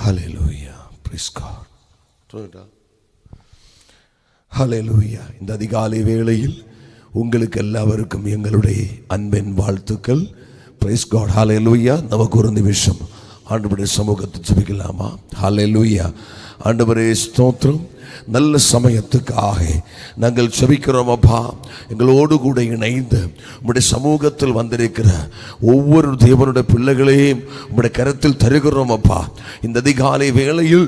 ஹல்லேலூயா, price God. ஹல்லேலூயா. இந்த அதிகாலை வேளையில் உங்களுக்கு எல்லாருக்கும் எங்களுடைய அன்பின் வாழ்த்துக்கள். Praise God. ஹல்லேலூயா. நமக்கு ஒரு நிமிஷம் ஆண்டவருடைய சமூகத்தை ஜெபிக்கலாமா? ஹல்லேலூயா. ஆண்டவரே ஸ்தோத்திரம். நல்ல சமயத்துக்காக நாங்கள் ஜெபிக்கிறோம் அப்பா. எங்களோடு கூட இணைந்து உம்முடைய சமூகத்தில் வந்திருக்கிற ஒவ்வொரு தேவனுடைய பிள்ளைகளையும் உம்முடைய கரத்தில் தருகிறோம் அப்பா. இந்த அதிகாலை வேளையில்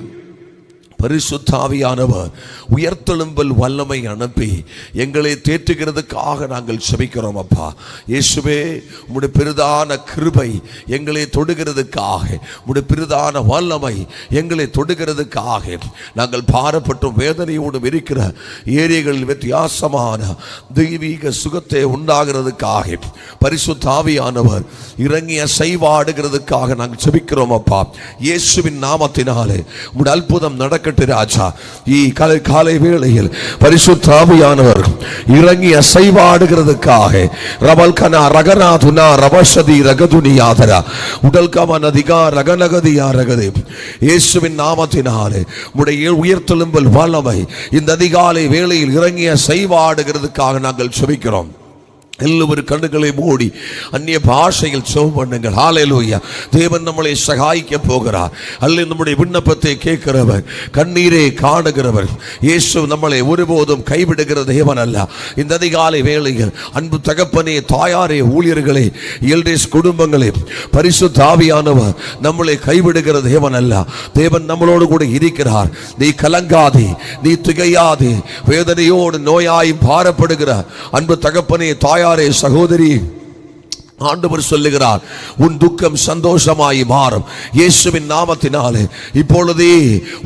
பரிசுத்த ஆவியானவர் உயர்த்தெழும்பல் வல்லமை அனுப்பி எங்களை தேற்றுகிறதுக்காக நாங்கள் ஜெபிக்கிறோம் அப்பா. இயேசுவே, உம்முடைய பெரிதான கிருபை எங்களை தொடுகிறதுக்காக, உம்முடைய பெரிதான வல்லமை எங்களை தொடுகிறதுக்காக, நாங்கள் பாரப்பட்டும் வேதனையோடும் இருக்கிற ஏரியங்களில் வித்தியாசமான தெய்வீக சுகத்தை உண்டாகிறதுக்காக பரிசுத்த ஆவியானவர் இறங்கிய செய்வாடுகிறதுக்காக நாங்கள் ஜெபிக்கிறோம் அப்பா. இயேசுவின் நாமத்தினாலே உம்முடைய அற்புதம் நடக்க ராஜா. காலை வேளையில் பரிசுத்த ஆவியானவர் இறங்கி அசைவாடுகிறதுக்காக ரவல்கனா ரகநாதுனா ரவசதி ரகதுனியாதரா உடல்கம நதிகா ரகநகதியா ரகதே. இயேசுவின் நாமத்தினாலே உம்முடைய உயர்த்தெழும்பல் வல்லமை இந்த அதிகாலை வேளையில் இறங்கி அசைவாடுகிறதுக்காக நாங்கள் ஜெபிக்கிறோம். எல்லோரும் கண்ணுகளை மூடி அந்நிய பாஷையில் ஜெபம் பண்ணுங்கள். ஹல்லேலூயா. தேவன் நம்மளை சகாயிக்க போகிறார். அல்ல நம்முடைய விண்ணப்பத்தை கேட்கிறவர், கண்ணீரை காணுகிறவர். இயேசு நம்மளை ஒருபோதும் கைவிடுகிற தேவன் அல்ல. இந்த அதிகாலை வேளையில் அன்பு தகப்பனே, தாயாரே, ஊழியர்களே, எல்டேஸ் குடும்பங்களே, பரிசுத்த ஆவியானவர் நம்மளை கைவிடுகிற தேவன் அல்ல. தேவன் நம்மளோடு கூட இருக்கிறார். நீ கலங்காதே, நீ திகையாதே. வேதனையோடு நோயாயும் பாரப்படுகிற அன்பு தகப்பனே, தாயார், சகோதரி, ஆண்டவர் சொல்லுகிறார், உன் துக்கம் சந்தோஷமாய் மாறும். இயேசுவின் நாமத்தினாலே இப்பொழுதே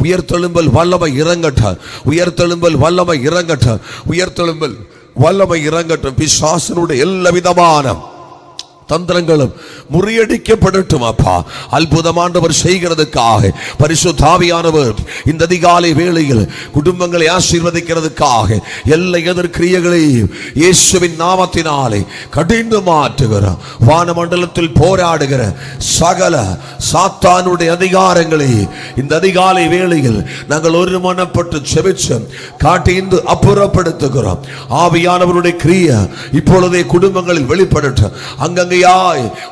உயர்த்தெழும்பல் வல்லமை இறங்கட்டும், உயர்த்தெழும்பல் வல்லமை இறங்கட்டும், உயர்த்தெழும்பல் வல்லமை இறங்கட்டும். பிசாசனுடைய எல்லா விதமான தந்திரங்களும் முறியடிக்கப்படட்டும் அப்பா. அற்புதமானவர் செய்கிறதுக்காக பரிசுத்த ஆவியானவர் இந்த அதிகாலை வேளையில் குடும்பங்களை ஆசீர்வதிக்கிறதுக்காக எல்லா எதிர்க்கிரியங்களையும் இயேசுவின் நாமத்தினாலே கடிந்து மாற்றுகிறார். வானமண்டலத்தில் போராடுகிற சகல சாத்தானுடைய அதிகாரங்களை இந்த அதிகாலை வேளையில் நாங்கள் ஒருமனப்பட்டு ஜெபிச்சு காட்டிந்து அப்புறப்படுத்துகிறோம். ஆவியானவருடைய கிரியை இப்பொழுதே குடும்பங்களில் வெளிப்படட்டும். அங்கங்கே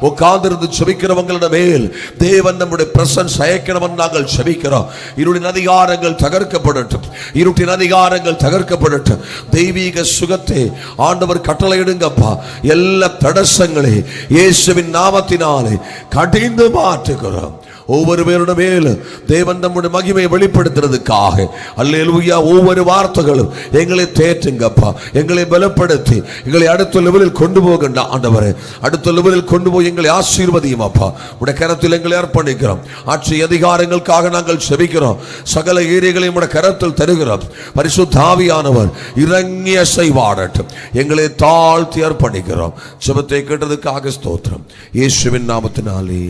உட்கார்ந்திருந்து செபிக்கிறவங்களோட மேல் தேவன் நம்முடைய பிரசன்ஸ் அயக்கணும். நாங்கள் செபிக்கிறோம். இருளின் அதிகாரங்கள் தகர்க்கப்படட்டும், இருட்டின் அதிகாரங்கள் தகர்க்கப்படட்டும். தெய்வீக சுகத்தை ஆண்டவர் கட்டளையிடுங்கப்பா. எல்லா தடசங்களை இயேசுவின் நாமத்தினாலே கடிந்து மாற்றுகிறோம். ஒவ்வொரு பேருடைய மேல் தேவன் நம்முடைய மகிமையை வெளிப்படுத்துறதுக்காக அல்லேலூயா. ஒவ்வொரு வார்த்தைகளும் எங்களை தேற்றுங்கப்பா, எங்களை பலப்படுத்தி எங்களை அடுத்த லெவலில் கொண்டு போகின்ற ஆண்டவரே, அடுத்த லெவலில் கொண்டு போய் எங்களை ஆசீர்வதியும் அப்பா. உடைய கரத்தில் எங்களை அர்ப்பணிக்கிறோம். ஆட்சி அதிகாரங்களுக்காக நாங்கள் செபிக்கிறோம். சகல ஏரியங்களையும் உடைய கரத்தில் தருகிறோம். பரிசுத்த ஆவியானவர் இறங்கி அசைவாடட்டும். எங்களை தாழ்த்தி அர்ப்பணிக்கிறோம். ஜெபத்தை கேட்டதுக்காக ஸ்தோத்திரம். இயேசுவின் நாமத்தினாலே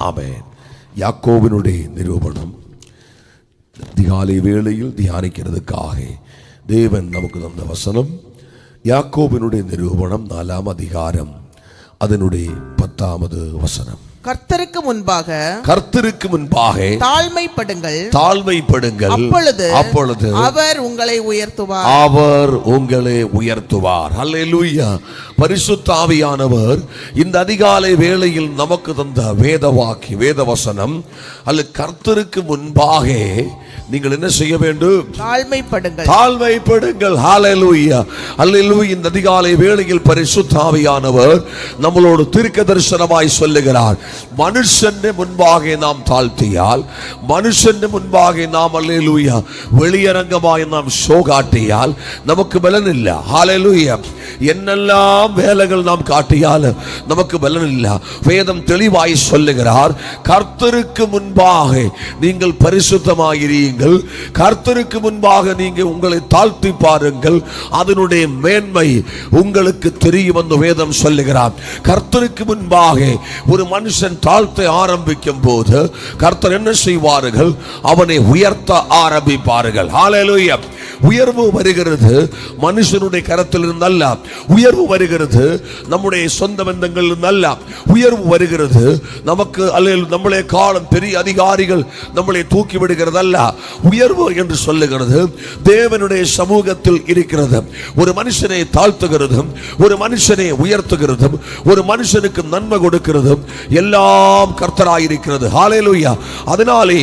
ஆமென். யாக்கோபினுடைய நிரூபணம் அதிகாலை வேளையில் தியானிக்கிறதுக்காக தேவன் நமக்கு தந்த வசனம் யாக்கோபினுடைய நிரூபணம் 4ஆம் அதிகாரம் அதனுடைய 10வது வசனம். கர்த்தருக்கு முன்பாக தாழ்மைப்படுங்கள், அப்பொழுது அவர் உங்களை உயர்த்துவார். ஹல்லேலூயா. பரிசுத்த ஆவியானவர் இந்த அதிகாலை வேளையில் நமக்கு தந்த வேத வசனம் அல்ல, கர்த்தருக்கு முன்பாக நீங்கள் என்ன செய்ய வேண்டும்? தாழ்மைப்படுங்கள். ஹல்லேலூயா, ஹல்லேலூயா. இந்த அதிகாலை வேளையில் பரிசுத்த ஆவியானவர் நம்மளோடு தீர்க்க தரிசனமாய் சொல்லுகிறார். மனுஷன் முன்பாக நாம் தாழ்த்தியால், மனுஷன் முன்பாக நாம் அல்லேலூயா வெளியரங்கமாய் நாம் சோகாட்டியால் நமக்கு பலன் இல்லை. ஹல்லேலூயா. என்னெல்லாம் வேலைகள் நாம் காட்டியால் நமக்கு பலன் இல்லை. வேதம் தெளிவாய் சொல்லுகிறார், கர்த்தருக்கு முன்பாக நீங்கள் பரிசுத்தமாகிறீர்கள், கர்த்தருக்கு முன்பாக நீங்கள் உங்களை தாழ்த்தி பாருங்கள், அதனுடைய மேன்மை உங்களுக்கு தெரியும் என்று வேதம் சொல்லுகிறார். கர்த்தருக்கு முன்பாக ஒரு மனுஷன் மனுஷன் தாழ்த்த ஆரம்பிக்கும் போது கர்த்தர் என்ன செய்வார்கள்? அவனை உயர்த்த ஆரம்பிப்பார்கள். ஹல்லேலூயா. உயர்வு வருகிறது மனுஷனுடைய கரத்திலிருந்து அல்ல. உயர்வு வருகிறது நம்முடைய சொந்த பந்தங்களிலிருந்து அல்ல. உயர்வு வருகிறது நமக்கு அல்ல நம்மளே காலம் பெரிய அதிகாரிகள் நம்மளை தூக்கி விடுகிறது அல்ல. உயர்வு என்று சொல்லுகிறது தேவனுடைய சமூகத்தில் இருக்கிறது. ஒரு மனுஷனை தாழ்த்துகிறதும் ஒரு மனுஷனை உயர்த்துகிறதும் ஒரு மனுஷனுக்கு நன்மை கொடுக்கிறதும் எல்லாம் கர்த்தராயிருக்கிறது. ஹல்லேலூயா. அதனாலே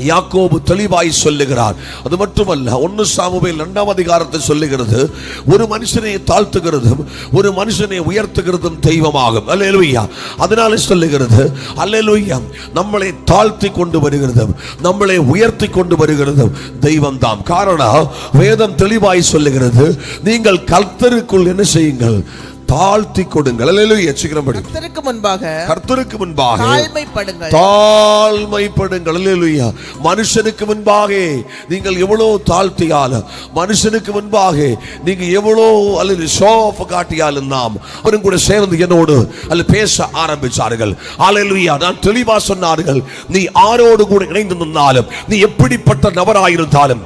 யாக்கோபு தெளிவாய் சொல்லுகிறார். அது மட்டுமல்ல, 1 சாமுவேல் 2ஆம் அதிகாரத்தை சொல்லுகிறது, ஒரு மனுஷனை தாழ்த்துகிறதும் ஒரு மனுஷனை உயர்த்துகிறதும் தெய்வமாகும். அல்லேலூயா. அதனால சொல்லுகிறது அல்லேலூயா, நம்மளை தாழ்த்தி கொண்டு வருகிறதும் நம்மளை உயர்த்தி கொண்டு வருகிறதும் தெய்வம் தாம். காரணம் வேதம் தெளிவாய் சொல்லுகிறது, நீங்கள் கர்த்தருக்குள் என்ன செய்யுங்கள்? தாழ்த்தி கொடுங்கள். அல்லேலூயா. சீக்கிரம் படி. கர்த்தருக்கு முன்பாக தாழ்மைப்படுங்கள். அல்லேலூயா. மனுஷனுக்கு முன்பாக நீங்கள் எவ்வளவு தாழ்த்தியாலும், மனுஷனுக்கு முன்பாக நீங்க எவ்வளவு அல்லது ஷோ ஆஃப் காட்டியாலும் நாம் அவரும் கூட சேர்ந்து என்னோடு அல்ல பேச ஆரம்பிச்சார்கள். அல்லேலூயா. நான் தெளிவா சொன்னார்கள், நீ ஆரோடு கூட இணைந்து நின்றாலும், நீ எப்படிப்பட்ட நபராயிருந்தாலும்,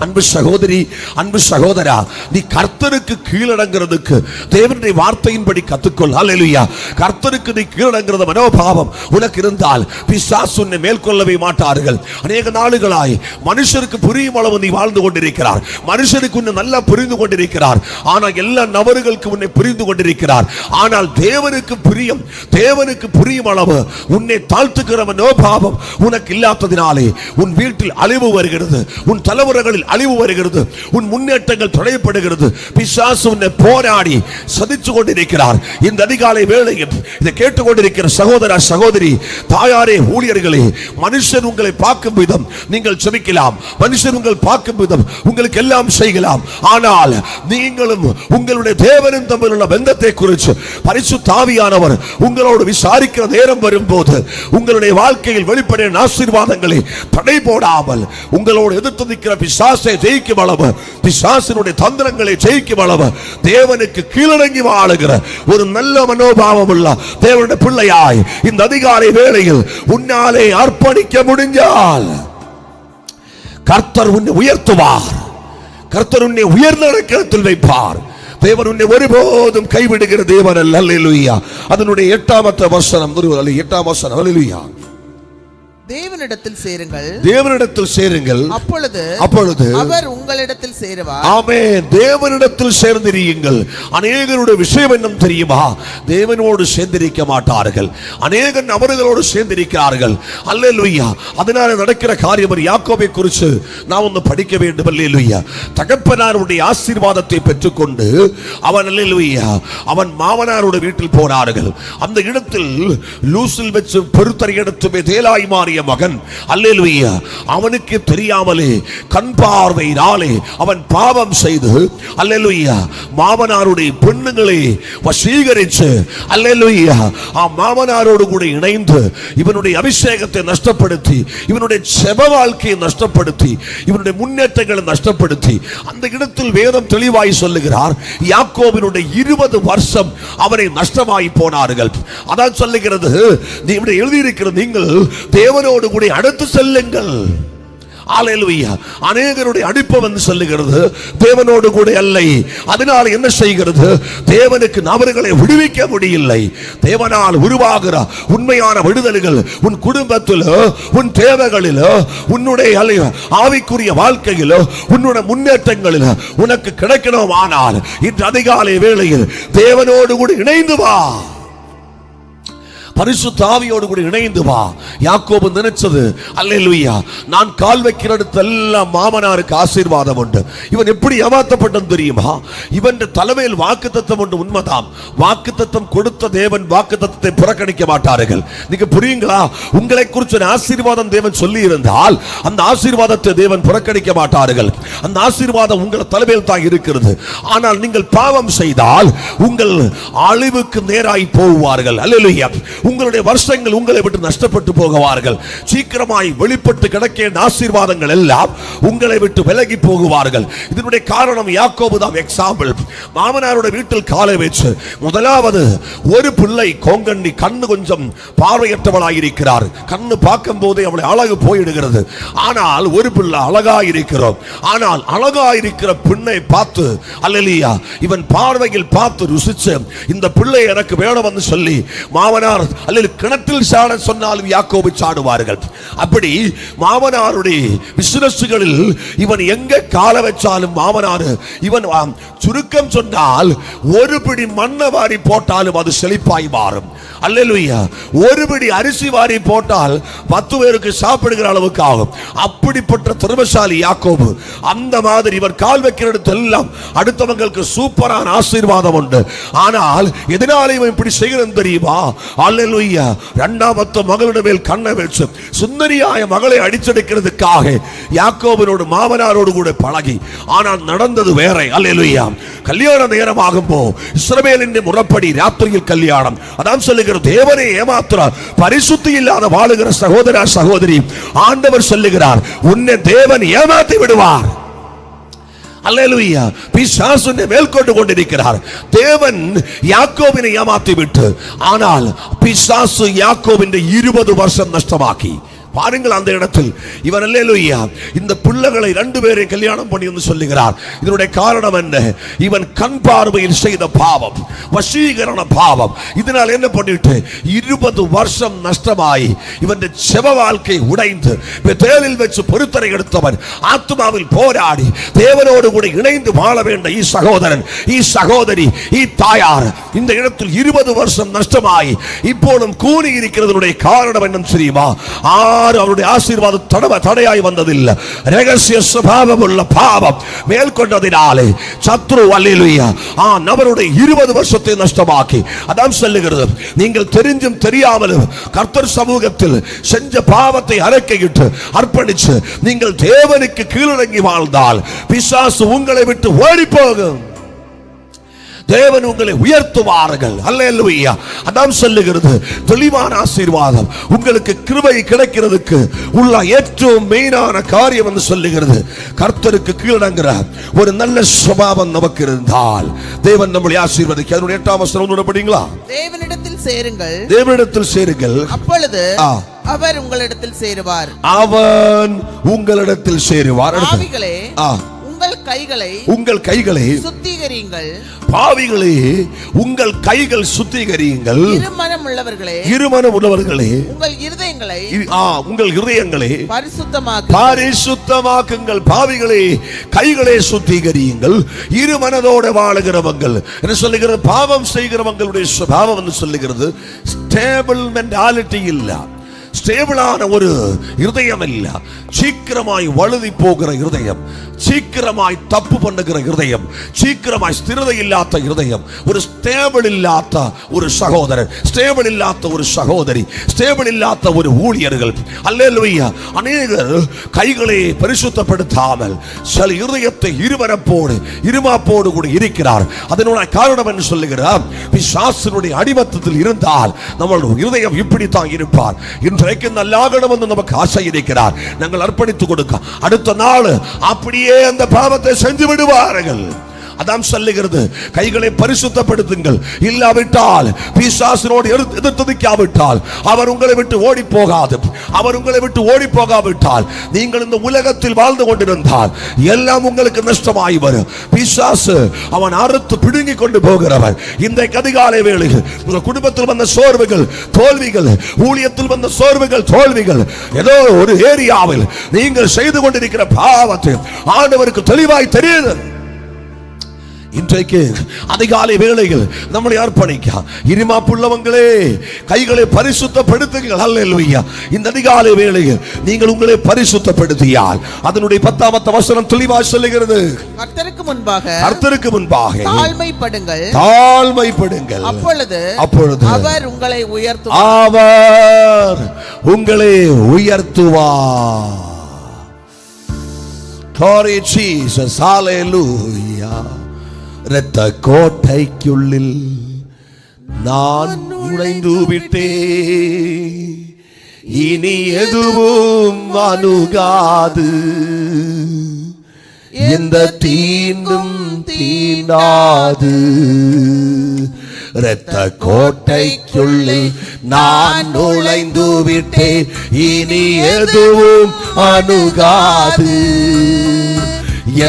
அன்பு சகோதரி, அன்பு சகோதரா, நீ கர்த்தருக்கு கீழடங்கிறதுக்கு தேவனுடைய வார்த்தையின்படி கத்துக்கொள். ஹல்லேலூயா. கர்த்தருக்கு நீ கீழடங்கிறது மனோபாவம் உனக்கு இருந்தால் பிசாசு உன்னை மேற்கொள்ளவே மாட்டார்கள். அநேக நாளுகளாய் மனுஷருக்கு புரியும் அளவு நீ வாழ்ந்து கொண்டிருக்கிறார். மனுஷருக்கு உன்னை நல்லா புரிந்து கொண்டிருக்கிறார். ஆனால் எல்லா நபர்களுக்கு உன்னை புரிந்து கொண்டிருக்கிறார். ஆனால் தேவனுக்கு புரியும் அளவு உன்னை தாழ்த்துகிற மனோபாவம் உனக்கு இல்லாததினாலே உன் வீட்டில் அழிவு வருகிறது, உன் தலைமுறைகளில் அழிவு வருகிறது, உன் முன்னேற்றங்கள் தடைபடுகிறது. பிசாசு உன்னை போராடி சதிச்சு கொண்டிருக்கிறார். இந்த அதிகாலை வேளையில் இதை கேட்டுக்கொண்டிருக்கிற சகோதர சகோதரி, தாயாரே, ஊழியர்களே, மனுஷன் உங்களை பார்க்கும் விதம் நீங்கள் செபிக்கலாம், மனுஷன் உங்கள் பார்க்கும் விதம் உங்களுக்கு எல்லாம் செய்யலாம். ஆனால் நீங்களும் உங்களுடைய தேவனும் தம்மில் உள்ள பந்தத்தை குறித்து பரிசுத்த ஆவியானவர் உங்களோடு விசாரிக்கிற நேரம் வரும்போது உங்களுடைய வாழ்க்கையில் வெளிப்படையான ஆசீர்வாதங்களை தடை போடாமல் உங்களோடு எதிர்த்து நிற்கிற பிசாசை ஜெயிக்கும் அளவு, பிசாசினுடைய தந்திரங்களை ஜெயிக்கும் அளவு தேவனுக்கு கீழடங்கி வாழுகிற ஒரு நல்ல மனோபாவம் உள்ள தேவனுடைய பிள்ளையாய் இந்த அதிகாலை வேளையில் உன்னாலே அர்ப்பணிக்க முடிஞ்சால் கர்த்தர் உன்னை உயர்த்துவார். கர்த்தர் உன்னை உயர்ந்த இடத்தில் வைப்பார். தேவன் உன்னை ஒருபோதும் கைவிடுகிற தேவன் அல்ல. அல்லேலூயா. அதனுடைய 8ஆம் வசனம், 8ஆம் வசனம். அல்லேலூயா. தேவனிடத்தில் சேருங்கள், தேவனிடத்தில் சேருங்கள், அப்பொழுது அவர் உங்களிடத்தில் சேருவார். ஆமென். தேவனிடத்தில் சேர்ந்திருங்கள். அநேகருடைய விஷயம் என்ன தெரியுமா? தேவனோடு சேர்ந்திருக்க மாட்டார்கள், அநேக நபர்களோடு சேர்ந்திருக்கிறார்கள். அல்லேலூயா. அதனால நடக்கிற காரியம் யாக்கோபை குறித்து நாம் ஒன்று படிக்க வேண்டும். அல்லேலூயா. தகப்பனாருடைய ஆசீர்வாதத்தை பெற்றுக்கொண்டு அவன் அல்லேலூயா அவன் மாமனாருடைய வீட்டில் போனார்கள். அந்த இடத்தில் லூசில் வச்சு பொறுத்தரை எடுத்து தேலாய் மாறிய மகன் அல்லேலூயா அவனுக்கு தெரியாமலே கண் பார்வையினாலே அவன் பாவம் செய்து அல்லேலூயா மாமனாருடைய பெண்ணுங்களை வசீகரித்து அல்லேலூயா மாமனாரோடு கூட இணைந்து இவனுடைய அபிஷேகத்தை நஷ்டப்படுத்தி, இவனுடைய செப வாழ்க்கையை நஷ்டப்படுத்தி, இவனுடைய முன்னேற்றங்களை நஷ்டப்படுத்தி அந்த இடத்தில் வேதம் தெளிவாய் சொல்லுகிறார், யாக்கோபினுடைய 20 வருஷம் அவனை நஷ்டமாய் போனார்கள். அதான் சொல்லுகிறது, நீ இப்படி எழுதியிருக்கிற நீங்கள் தேவனோடு கூட அடுத்து செல்லுங்கள். அல்லேலூயா. அநேகருடைய அடிப்பவன் சொல்லுகிறது தேவனோடு கூட அல்ல. அதனால என்ன செய்கிறது? தேவனுக்கு நபர்களை விடுவிக்க முடியவில்லை. தேவனால் உருவாகிற உண்மையான விடுதல்கள் உன் குடும்பத்திலோ, உன் தேவைகளிலோ, உன்னுடைய ஆவிக்குரிய வாழ்க்கையிலோ, உன்னுடைய முன்னேற்றங்களிலோ உனக்கு கிடைக்கணும். ஆனால் இன்று அதிகாலை வேளையில் தேவனோடு கூட இணைந்து வா, பரிசுத்த ஆவியோடு கூட இணைந்து வா. யாக்கோபு நினைச்சது அல்லேலூயா நான் கால் வைக்கிற இடத்தெல்லாம் மாமனாருக்கு ஆசீர்வாதம் உண்டு. இவன் எப்படி ஏமாற்றப்பட்டது தெரியுமா? இவன் தலைமையில் வாக்குத்தத்தம் உண்டு. உண்மைதான், வாக்குத்தத்தம் கொடுத்த தேவன் வாக்குத்தத்தத்தை புறக்கணிக்க மாட்டார்கள். நீங்க புரியுங்களா? உங்களை குறித்து ஆசீர்வாதம் தேவன் சொல்லி இருந்தால் அந்த ஆசீர்வாதத்தை தேவன் புறக்கணிக்க மாட்டார்கள். அந்த ஆசீர்வாதம் உங்கள் தலைமையில் தான் இருக்கிறது. ஆனால் நீங்கள் பாவம் செய்தால் உங்கள் அழிவுக்கு நேராய் போவார்கள். அல்லேலூயா. உங்களுடைய வருஷங்கள் உங்களை விட்டு நஷ்டப்பட்டு போகுவார்கள். சீக்கிரமாய் வெளிப்பட்டு கிடக்கிற ஆசீர்வாதங்கள் எல்லாம் உங்களை விட்டு விலகி போகுவார்கள். இதனுடைய காரணம் யாக்கோபு தான் எக்ஸாம்பிள். மாமனாரோட வீட்டில் காலை வச்சு முதலாவது ஒரு பிள்ளை கோங்கண்ணி, கண்ணு கொஞ்சம் பார்வையற்றவளாயிருக்கிறார். கண்ணு பார்க்கும் போதே அவளை அழகு போயிடுகிறது. ஆனால் ஒரு பிள்ளை அழகாயிருக்கிறோம். ஆனால் அழகாயிருக்கிற பெண்ணை பார்த்து அல்லேலூயா இவன் பார்வையில் பார்த்து ருசிச்சு இந்த பிள்ளை எனக்கு வேணும் என்று சொல்லி மாமனார் அல்லது கிணற்றில் சாட சொன்னாலும் யாக்கோபு சாடுவார்கள். அப்படி மாமனாருடைய பிசினஸ்களில் இவன் எங்க கால வச்சாலும் மாமனார் இவன் சுருக்கம் சொன்னால் ஒரு பிடி மண்ணை வாரி போட்டாலும் அது செழிப்பாய் மாறும். அல்லேலூயா. ஒரு பிடி அரிசி வாரி போட்டால் 10 பேருக்கு சாப்பிடுகிற அளவுக்கு ஆகும். அப்படிப்பட்ட திறமைசாலி யாக்கோபு. அந்த மாதிரி இவர் கால் வைக்கிற இடத்தெல்லாம் அடுத்தவங்களுக்கு சூப்பரான ஆசீர்வாதம் உண்டு. ஆனால் எதனால இவன் இப்படி செய்கிறேன் தெரியுமா? அல்லேலூயா. இரண்டாமத்து மகளுடைய மேல் கண்ணை வச்சு சுந்தரியாய மகளை அடிச்செடுக்கிறதுக்காக யாக்கோபினோடு மாமனாரோடு கூட பழகி, ஆனால் நடந்தது வேற. அல்லேலூயா. கல்யாண நேரமாகும் போ இஸ்ரவேலின் முறைப்படி ராத்திரியில் கல்யாணம். அதான் சொல்லுகிற தேவனை ஏமாத்துறார் பரிசுத்தி இல்லாத வாழுகிற சகோதர சகோதரி, ஆண்டவர் சொல்லுகிறார் உன்னை தேவன் ஏமாத்தி விடுவார். அல்லேலூயா. பிசாசு மேல்கொண்டு கொண்டிருக்கிறார். தேவன் யாக்கோபினை ஏமாத்தி விட்டு, ஆனால் பிசாசு யாக்கோபின் 20 வருஷம் நஷ்டமாக்கி. பாருங்கள் அந்த இடத்தில் இவன் அல்லேலூயா இந்த பிள்ளைகளை 2 பேரை கல்யாணம் பண்ணி வந்து சொல்லுகிறார். இதனுடைய காரணம் என்ன? இவன் கண் பார்வையில் செய்த பாவம், வசீகரண பாவம். இதனால் என்ன பண்ணிட்டு 20 வருஷம் நஷ்டமாய் இவன் செவ வாழ்க்கை உடைந்து தேலில் வச்சு பொருத்தனை எடுத்தவன் ஆத்மாவில் போராடி தேவனோடு கூட இணைந்து வாழ வேண்ட சகோதரன், சகோதரி, தாயார் இந்த இடத்தில் 20 வருஷம் நஷ்டமாய் இப்போதும் கூறி இருக்கிறதனுடைய காரணம் என்ன தெரியுமா? அவருடைய ஆசீர்வாதம் தடையாய் வந்ததில்லை. ரகசிய சுபாவம் உள்ள பாவம் மேல்கொண்டதினாலே சத்ரு அல்லேலூயா அவருடைய 20 வருஷத்தை நஷ்டமாக்கி. அதான் சொல்லுகிறது, நீங்கள் தெரிஞ்சும் தெரியாமலும் கர்த்தர் சமூகத்தில் செஞ்ச பாவத்தை அறிக்கையிட்டு அர்ப்பணிச்சு நீங்கள் தேவனுக்கு கீழடங்கி வாழ்ந்தால் பிசாசு உங்களை விட்டு ஓடி போகும். தேவன் உங்களை உயர்த்துவார்கள். அல்லேலூயா. அதான் சொல்லுகிறது தெளிவான ஆசீர்வாதம் உங்களுக்கு கிருபை கிடைக்கிறதுக்கு உள்ள ഏറ്റവും மெயினான காரியம் என்று சொல்லுகிறது கர்த்தருக்கு கீழடங்குற ஒரு நல்ல சுபாவம் நமக்கு இருந்தால் தேவன் நம்மளை ஆசீர்வதிக்க. அதனுடைய 8ஆம் வசனம் படிங்களா? தேவனிடத்தில் சேருங்கள், தேவனிடத்தில் சேருங்கள், அப்பொழுது அவர் உங்களிடத்தில் சேருவார். அவன் உங்களிடத்தில் சேருவார். பாவிகளே உங்கள் கைகளை சுத்திகரியுங்கள், பாவிகளே உங்கள் கைகள் சுத்திகரியுங்கள், இருமனம் உள்ளவர்களே உங்கள் இருதயங்களை பரிசுத்தமாக்குங்கள். பாவிகளே கைகளை சுத்திகரியுங்கள், இரு மனதோட வாழுகிறவங்கள் என்ன சொல்லுகிறது? பாவம் செய்கிறவங்களுடைய சுபாவம் என்று சொல்லுகிறது ஸ்டேபிள் மென்டாலிட்டி இல்ல, ஸ்டேபிளான ஒரு இருதயம் இல்ல, சீக்கிரமாய் வழுதி போகிற இருதயம், சீக்கிரமாய் தப்பு பண்ணுகிற இருதயம், சீக்கிரமாய் ஸ்திரதை இல்லாத இருதயம், ஒரு ஸ்டேபிள் இல்லாத ஒரு சகோதரன், ஸ்டேபிள் இல்லாத ஒரு சகோதரி, ஸ்டேபிள் இல்லாத ஒரு ஊழியர்கள். அல்லேலூயா. அநேகர் கைகளை பரிசுத்தப்படுத்தாமல் சில இருதயத்தை இருவரப்போடு இருமாப்போடு கூட இருக்கிறார். அதனோட காரணம் என்று சொல்லுகிறார் பிசாசினுடைய அடிமத்தத்தில் இருந்தால் நம்மளுடைய இருதயம் இப்படித்தான் இருப்பார். இன்றைக்கு நல்லாகணும் என்று நமக்கு ஆசை இருக்கிறார். நாங்கள் அர்ப்பணித்துக் கொடுக்க அடுத்த நாள் அப்படியே அந்த பாவத்தை செஞ்சு விடுவார்கள். அதான் சொல்லுகிறது கைகளை பரிசுத்தப்படுத்துங்கள், இல்லாவிட்டால் பிசாசினோடு எதிர்த்து நிற்காவிட்டால் அவர் உங்களை விட்டு ஓடி போகாது. அவர் உங்களை விட்டு ஓடி போகாவிட்டால் நீங்கள் இந்த உலகத்தில் வாழ்ந்து கொண்டிருந்தால் எல்லாம் உங்களுக்கு நஷ்டமாய் வரும். பிசாசு அவன் அறுத்து பிடுங்கி கொண்டு போகிறவர். இந்த அதிகாலை வேளையில் உங்கள் குடும்பத்தில் வந்த சோர்வுகள் தோல்விகள், ஊழியத்தில் வந்த சோர்வுகள் தோல்விகள், ஏதோ ஒரு ஏரியாவில் நீங்கள் செய்து கொண்டிருக்கிற பாவத்தை ஆண்டவருக்கு தெளிவாய் தெரியுது. இன்றைக்கு அதிகாலை வேளையில் நம்மளை அர்ப்பணிக்க இருமாப்புள்ளவங்களே கைகளை பரிசுத்தப்படுத்துங்கள். அல்லேலூயா. இந்த அதிகாலை வேளையில் நீங்கள் உங்களை பரிசுத்தப்படுத்தியால் அதனுடைய 10ஆம் வசனம் தெளிவாக சொல்லுகிறது கர்த்தருக்கு முன்பாக தாழ்மைப்படுங்கள், அப்பொழுது அவர் உங்களை உயர்த்துவார். Glory Jesus. Hallelujah. இரத்த கோட்டைக்குள்ளில் நான் நுழைந்து விட்டே, இனி எதுவும் அணுகாது, எந்த தீண்டும் தீண்டாது. இரத்த கோட்டைக்குள்ளில் நான் நுழைந்து விட்டேன், இனி எதுவும் அணுகாது,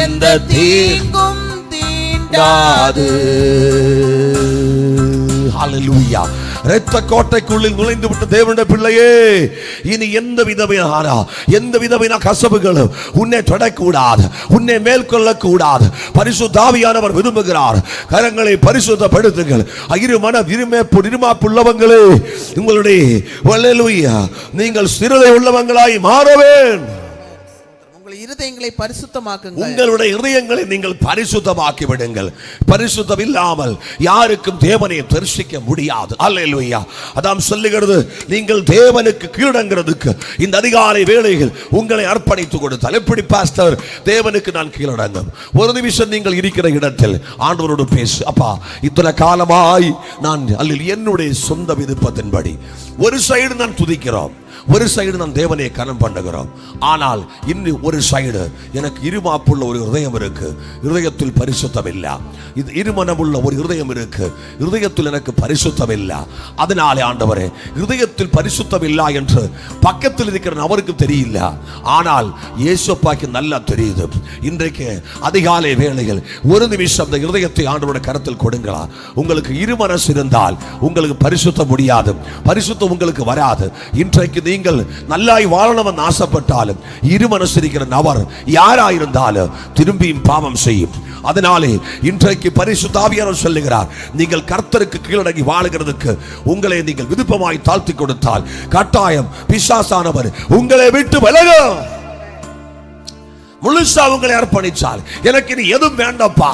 எந்த தீங்கும் தீண்டாது. ஹல்லேலூயா. இரத்த கோட்டைக்குள்ளில் நுழைந்து விட்ட தேவனுடைய பிள்ளையே, இனி எந்த விதமான கசப்புகளும் உன்னை தொடக்கூடாது, உன்னை மேற்கொள்ளக்கூடாது. பரிசுத்த ஆவியானவர் விரும்புகிறார். கரங்களை பரிசுத்தப்படுத்துங்கள். இருமாப்புள்ளவங்களே, உங்களுடைய ஹல்லேலூயா, நீங்கள் சிறுதை உள்ளவங்களாய் மாறவேன். உங்கள் இருதயங்களை பரிசுத்தமாக்குங்கள். உங்களுடைய இருதயங்களை நீங்கள் பரிசுத்தமாக்கி விடுங்கள். பரிசுத்தம் இல்லாமல் யாருக்கும் தேவனை தரிசிக்க முடியாது. அல்லேலூயா. அதாம் சொல்லுகிறது, நீங்கள் தேவனுக்கு கீழடங்கிறதுக்கு இந்த அதிகாலை வேளைகள் உங்களை அர்ப்பணித்து கொடுத்தால் எப்படி பாஸ்டர் தேவனுக்கு நான் கீழடங்கும்? ஒரு நிமிஷம் நீங்கள் இருக்கிற இடத்தில் ஆண்டவரோடு பேசு. அப்பா, இத்தனை காலமாய் நான் என்னுடைய சொந்த விருப்பத்தின்படி ஒரு சைடு நான் துதிக்கிறோம், ஒரு சைடு நான் தேவனை கனம் பண்ணுகிறோம். ஆனால் இன்னும் ஒரு சைடு எனக்கு இருமாப்புள்ள ஒரு இருதயம் இருக்கு, இருதயத்தில் பரிசுத்தம் இல்ல. இது இருமனமுள்ள ஒரு இருதயம் இருக்கு, இருதயத்தில் எனக்கு பரிசுத்தம் இல்ல. அதனாலே ஆண்டவரே, இருதயத்தில் பரிசுத்தம் இல்ல என்று பக்கத்தில் இருக்கிற அவருக்கு தெரியல, ஆனால் இயேசுப்பாக்கு நல்லா தெரியுது. இன்றைக்கு அதிகாலை வேளையில் ஒரு நிமிஷம் அந்த இருதயத்தை ஆண்டவருடைய கரத்தில் கொடுங்களா. உங்களுக்கு இருமனசு இருந்தால் உங்களுக்கு பரிசுத்தம் முடியாது, பரிசுத்தம் உங்களுக்கு வராது. இன்றைக்கு நீங்கள் நல்லாய் வாழணும் ஆசைப்பட்டாலும் இரு மனசு இருக்கிற நபர் யாராயிருந்தாலும் திரும்பியும் பாவம் செய்யும். அதனாலே இன்றைக்கு பரிசுத்த ஆவியானவர் சொல்லுகிறார், நீங்கள் கர்த்தருக்கு கீழடங்கி வாழுகிறதுக்கு உங்களை நீங்கள் விருப்பமாய் தாழ்த்தி கொடுத்தால் கட்டாயம் பிசாசானவர் உங்களை விட்டு விலகும். முழுசா உங்களை அர்ப்பணிச்சால், எனக்கு இனி எதுவும் வேண்டாப்பா,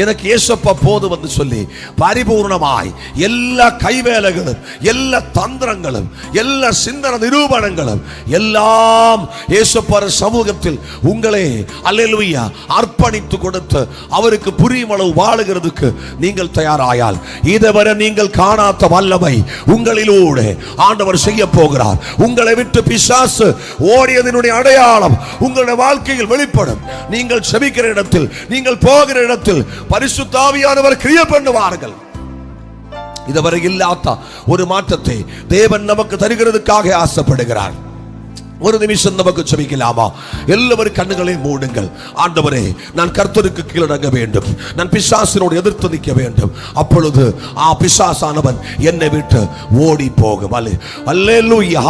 எனக்கு இயேசுப்பா போதும் என்று சொல்லி பரிபூர்ணமாய் எல்லா கைவேலைகளும், எல்லா தந்திரங்களும், எல்லா சிந்தன நிரூபணங்களும் எல்லாம் இயேசுப்பா சமூகத்தில் உங்களை அல்லேலூயா அர்ப்பணித்து கொடுத்து அவருக்கு புரியும் அளவு வாழுகிறதுக்கு நீங்கள் தயாராயால், இதுவரை நீங்கள் காணாத வல்லமை உங்களிலூടെ ஆண்டவர் செய்ய போகிறார். உங்களை விட்டு பிசாசு ஓடியதனுடைய அடையாளம் உங்களுடைய வாழ்க்கையில் வெளிப்படும். நீங்கள் செபிக்கிற இடத்தில், நீங்கள் போகிற இடத்தில் பரிசுத்த ஆவியானவர் கிரியை பண்ணுவார்கள். இதுவரை இல்லாத ஒரு மாற்றத்தை தேவன் நமக்கு தருகிறதுக்காக ஆசைப்படுகிறார். ஒரு நிமிஷம் நமக்கு செபிக்கலாமா? எல்லாரும் கண்ணுகளை மூடுங்கள். ஆண்டவரே, நான் கர்த்தருக்கு கீழடங்க வேண்டும், நான் பிசாசினோடு எதிர்த்து நிற்க வேண்டும். அப்பொழுது பிசாசானவன் என்னை விட்டு ஓடி போகும். அல்லேலூயா.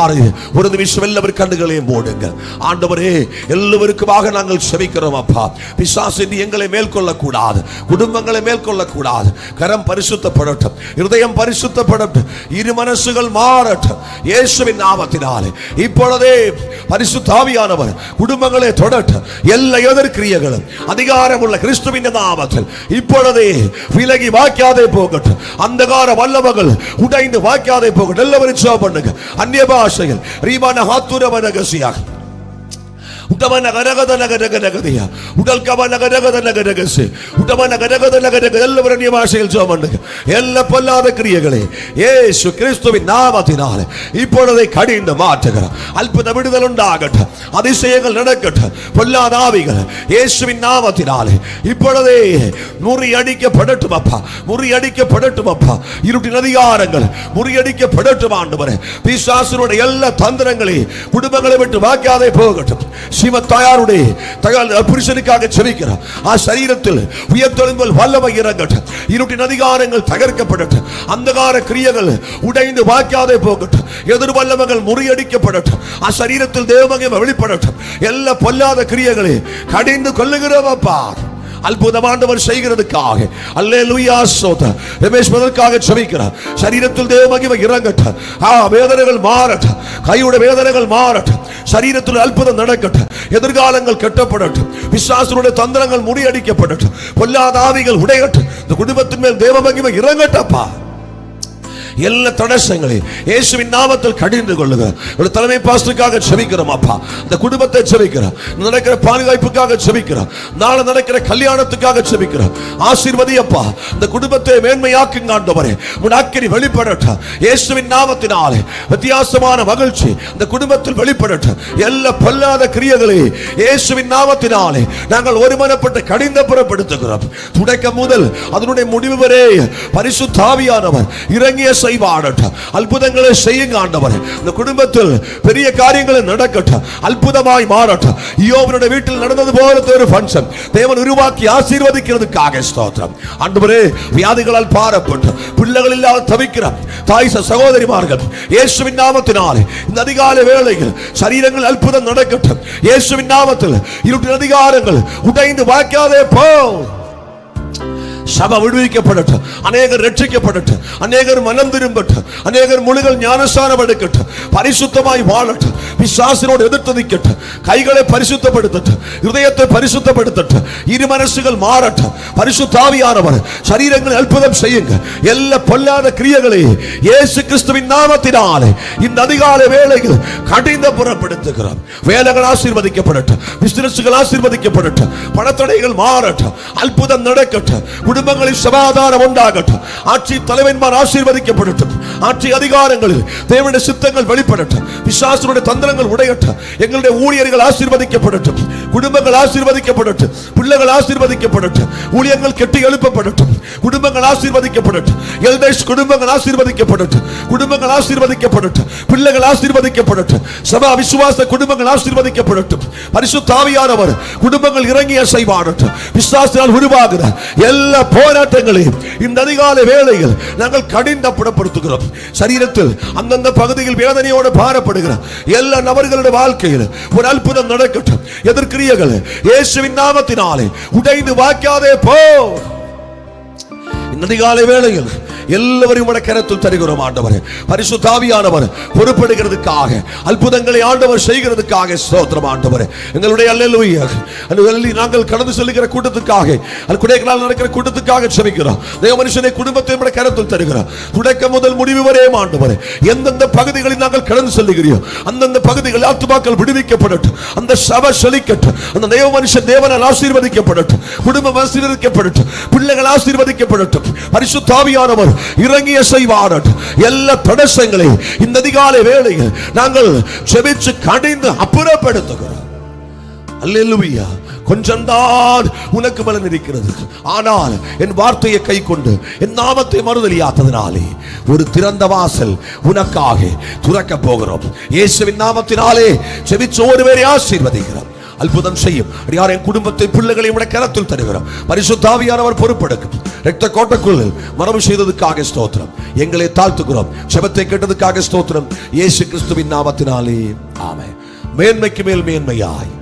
ஒரு நிமிஷம் எல்லாரும் கண்ணுகளை மூடுங்கள். ஆண்டவரே, எல்லாருக்குமாக நாங்கள் செபிக்கிறோம். அப்பா, பிசாசு எங்களை மேற்கொள்ளக்கூடாது, குடும்பங்களை மேற்கொள்ளக்கூடாது. கரம் பரிசுத்தப்படட்டும், இருதயம் பரிசுத்தப்படட்டும், இரு மனசுகள் மாறட்டும் இயேசுவின் நாமத்தினாலே. இப்பொழுதே பரிசுத்த ஆவியானவர் குடும்பங்களை தொடட்டும். எல்லா எதிர்க்கிரியைகளும் அதிகாரமுள்ள கிறிஸ்துவின் நாமத்தில் இப்பொழுதே விலகி வாக்காதே போகட்டும். அந்தகார வல்லமைகள் உடைந்து வாக்காதே போகட்டும். எல்லாரும் ஜெபம் பண்ணுங்க. அந்நிய பாஷைகள் ரீமான ஹாத்துரவனகசியாக உடமன கரகத நகரக நகதியா உடல் கவ நகரகத நகரகசி உடமன கரகத நகரக எல்லாரும் அந்நிய பாஷையில் ஜெபம் பண்ணுங்க. எல்லா பொல்லாத கிரியைகளை இயேசு கிறிஸ்துவின் நாமத்தினாலே இப்பொழுதே கடிந்து மாற்றுகிறார். அற்புத விடுதல் உண்டாகட்டும், அதிசயங்கள் நடக்கட்டும். பொல்லாத ஆவிகள் இயேசுவின் நாமத்தினாலே இப்பொழுதே முறியடிக்கப்படட்டும் அப்பா, முறியடிக்கப்படட்டும் அப்பா. இருட்டின் அதிகாரங்கள் முறியடிக்கப்படட்டும் ஆண்டவரே. பிசாசுடைய எல்லா தந்திரங்களை குடும்பங்களை விட்டு வாக்காதே போகட்டும். சிவத்தாயாருடைய புருஷனுக்காக செபிக்கிறார். சரீரத்தில் உயர்த்தெழும்பல் வல்லமை இறங்கட்டும். இருட்டின் அதிகாரங்கள் தகர்க்கப்படட்டும். அந்தகார கிரியைகள் உடைந்து வாக்காதே போகட்டும். எதிர் வல்லமைகள் முறியடிக்கப்படட்டும். சரீரத்தில் தேவமகிமை வெளிப்படட்டும். எல்லா பொல்லாத கிரியைகளை கடிந்து கொள்ளுகிறோம் அப்பா. அற்புதமானவர் செய்கிறதுக்காக அல்லேலூயா ஸ்தோத்திரம். ரமேஷ் மதற்காக செபிக்கிறார். சரீரத்தில் தேவமகிமை இறங்கட்டும். வேதனைகள் மாறட்டும், கையுடைய வேதனைகள் மாறட்டும். சரீரத்தில் அற்புதம் நடக்கட்டும். எதிர்காலங்கள் கட்டப்படட்டும். பிசாசுடைய தந்திரங்கள் முறியடிக்கப்படட்டும். பொல்லாத ஆவிகள் உடையட்டும். இந்த குடும்பத்தின் மேல் தேவமகிமை இறங்கட்டப்பா. எல்லா தடசங்களையும் இயேசுவின் நாமத்தில் கடிந்து கொள்ளுகிறோம். ஒரு தலைமை பாஸ்டருக்காக ஜெபிக்கிறோம் அப்பா. இந்த குடும்பத்தை ஜெபிக்கிறோம். நடக்கிற பாதுகாப்புக்காக ஜெபிக்கிறோம். நாளை நடக்கிற கல்யாணத்துக்காக ஜெபிக்கிறோம். ஆசீர்வதி அப்பா. இந்த குடும்பத்தை மேன்மையாக்குங்க ஆண்டவரே. உம்முடைய அக்கினி வெளிப்படட்டும் இயேசுவின் நாமத்தினாலே. வித்தியாசமான மகிழ்ச்சி இந்த குடும்பத்தில் வெளிப்படட்டும். எல்லா பொல்லாத கிரியைகளை இயேசுவின் நாமத்தினாலே நாங்கள் ஒருமனப்பட்டு கடிந்து புறப்படுத்துகிறோம். தொடக்கம் முதல் அதனுடைய முடிவு வரை பரிசுத்த ஆவியானவர் இறங்கிய செய்வாடட்டும். அற்புதங்களை செய்யுங்க ஆண்டவரே. இந்த குடும்பத்தில் பெரிய காரியங்களை நடக்கட்டும். அற்புதமாய் மாறட்டும். யோபுடைய வீட்டில் நடந்தது போல ஒரு ஃபங்க்ஷன் தேவன் உருவாக்கி ஆசீர்வதிக்கிறதுக்காக ஸ்தோத்திரம் ஆண்டவரே. வியாதிகளால் பாரப்பட்டு பிள்ளைகள் இல்லாத தவிக்கிற தாய் சகோதரிமார்கள் இயேசுவின் நாமத்தினாலே இந்த அதிகாலை வேளையில் சரீரங்கள் அற்புதம் நடக்கட்டும் இயேசுவின் நாமத்தில். இருட்டின் அதிகாரங்கள் உடைந்து வாய்க்காதே போ. சபை விடுவிக்கப்படட்டும். அநேகர் ரட்சிக்கப்படட்டும். அநேகர் மனம் திரும்பட்டும். அநேகர் முழுகள் ஞானஸ்நானம் எடுக்கட்டும். பரிசுத்தமாய் வாழட்டும். பிசாசினோடு எதிர்த்து நிற்கட்டும். கைகளை பரிசுத்தப்படுத்தட்டும். இதயத்தை பரிசுத்தப்படுத்தட்டும். இரு மனசுகள் மாறட்டும். பரிசுத்த ஆவியானவர் சரீரங்களை அற்புதம் செய்யுங்க. எல்லா பொல்லாத கிரியைகளை இயேசு கிறிஸ்துவின் நாமத்தினாலே இந்த அதிகாலை வேளையில் கடிந்து புறப்படுத்துகிறோம். வேலைகள் ஆசீர்வதிக்கப்படட்டும். பிசினஸ்கள் ஆசீர்வதிக்கப்படட்டும். பணத்தடைகள் மாறட்டும். அற்புதம் நடக்கட்டும். குடும்பங்களில் சமாதானம் உண்டாகட்டும். ஆட்சி தலைவன்மார் ஆசீர்வதிக்கப்படட்டும். ஆட்சி அதிகாரங்களில் தேவனுடைய சித்தங்கள் வெளிப்படட்டும். பிசாசுடைய தந்திரங்கள் உடையட்டும். எங்களுடைய ஊழியர்கள் ஆசீர்வதிக்கப்படட்டும். குடும்பங்கள் ஆசீர்வதிக்கப்படட்டும். பிள்ளைகள் ஆசீர்வதிக்கப்படட்டும். ஊழியர்கள் கெட்டி எழுப்பப்படட்டும். குடும்பங்கள் ஆசீர்வதிக்கப்படட்டும். எல்டர்ஸ் குடும்பங்கள் ஆசீர்வதிக்கப்படட்டும். குடும்பங்கள் ஆசீர்வதிக்கப்படட்டும். பிள்ளைகள் ஆசீர்வதிக்கப்படட்டும். சபா விசுவாச குடும்பங்கள் ஆசீர்வதிக்கப்படட்டும். பரிசுத்த ஆவியானவர் குடும்பங்கள் இறங்கிய செய்வாடட்டும். பிசாசினால் உருவாகிற எல்லா போராட்டங்களையும் இந்த அதிகாலை வேளையில் நாங்கள் கடிந்து புறப்படுத்துகிறோம். சரீரத்தில் அந்தந்த பகுதியில் வேதனையோடு பாரப்படுகிற எல்லா நபர்களுடைய வாழ்க்கையில் ஒரு அற்புதம் நடக்கட்டும். எதிர்க்கிரியைகள் இயேசுவின் நாமத்தினாலே உடைந்து வாய்க்காதே போ. இந்த அதிகாலை வேளையில் எல்லாவரையும் கரத்தில் தருகிறோம் ஆண்டவரே. பரிசுத்த ஆவியானவர் பொறுப்படுகிறதுக்காக அற்புதங்களை ஆண்டவர் செய்கிறதுக்காக ஸ்தோத்திரம் ஆண்டவரே. எங்களுடைய அல்லேலூயா நாங்கள் கடந்து செல்லுகிற கூட்டத்துக்காக கொடைக்கானல் நடக்கிற கூட்டத்துக்காக ஜெபிக்கிறோம். தேவ மனுஷனை குடும்பத்தை கரத்தில் தருகிறோம். தொடக்கம் முதல் முடிவு வரை ஆண்டவரே. எந்தெந்த பகுதிகளில் நாங்கள் கடந்து செல்லுகிறோம் அந்தந்த பகுதிகளில் ஆத்துமாக்கள் விடுவிக்கப்படட்டும். அந்த சபை செழிக்கட்டும். அந்த தேவ மனுஷன் தேவனால் ஆசீர்வதிக்கப்படட்டும். குடும்பம் ஆசீர்வதிக்கப்படட்டும். பிள்ளைகள் ஆசீர்வதிக்கப்படட்டும். பரிசுத்த ஆவியானவர் இறங்கிய செய்வாரட்டும். எல்லா தடசங்களை இந்த அதிகாலை வேளையில் நாங்கள் ஜெபிச்சு கடிந்து அப்புறப்படுத்துகிறோம். அல்லேலூயா. கொஞ்சம்தான் உனக்கு பலன் இருக்கிறது. ஆனால் என் வார்த்தையை கை கொண்டு என் நாமத்தை மறுதலியாததினாலே ஒரு திறந்த வாசல் உனக்காக துறக்க போகிறோம். இயேசுவின் நாமத்தினாலே ஜெபிச்ச ஒருவரை ஆசீர்வதிக்கிறோம். அற்புதம் செய்யும். என் குடும்பத்தை பிள்ளைகளை கரத்தில் தருகிறோம். பரிசுத்த ஆவியானவர் பொறுப்பெடுக்கும். இரத்த கோட்டைக்குள் மரபு செய்ததுக்காக ஸ்தோத்திரம். எங்களை தாழ்த்துகிறோம். ஜெபத்தை கேட்டதுக்காக ஸ்தோத்திரம். இயேசு கிறிஸ்துவின் நாமத்தினாலே ஆமென். மேன்மைக்கு மேல் மேன்மையாய்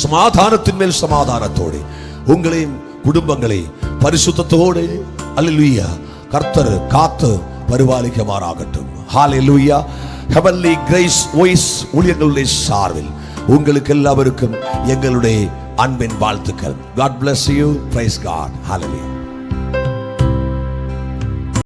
சமாதானத்தின் மேல் சமாதானத்தோடு உங்களையும் குடும்பங்களை பரிசுத்தத்தோடு அல்லேலூயா கர்த்தர் காத்து பரிபாலிக்குமாறாகட்டும். ஹல்லேலூயா. ஹெவன்லி கிரேஸ் வாய்ஸ் ஊழியங்களுடைய சார்பில் உங்களுக்கு எல்லாருக்கும் எங்களுடைய அன்பின் வாழ்த்துக்கள். God bless you. Praise God. Hallelujah.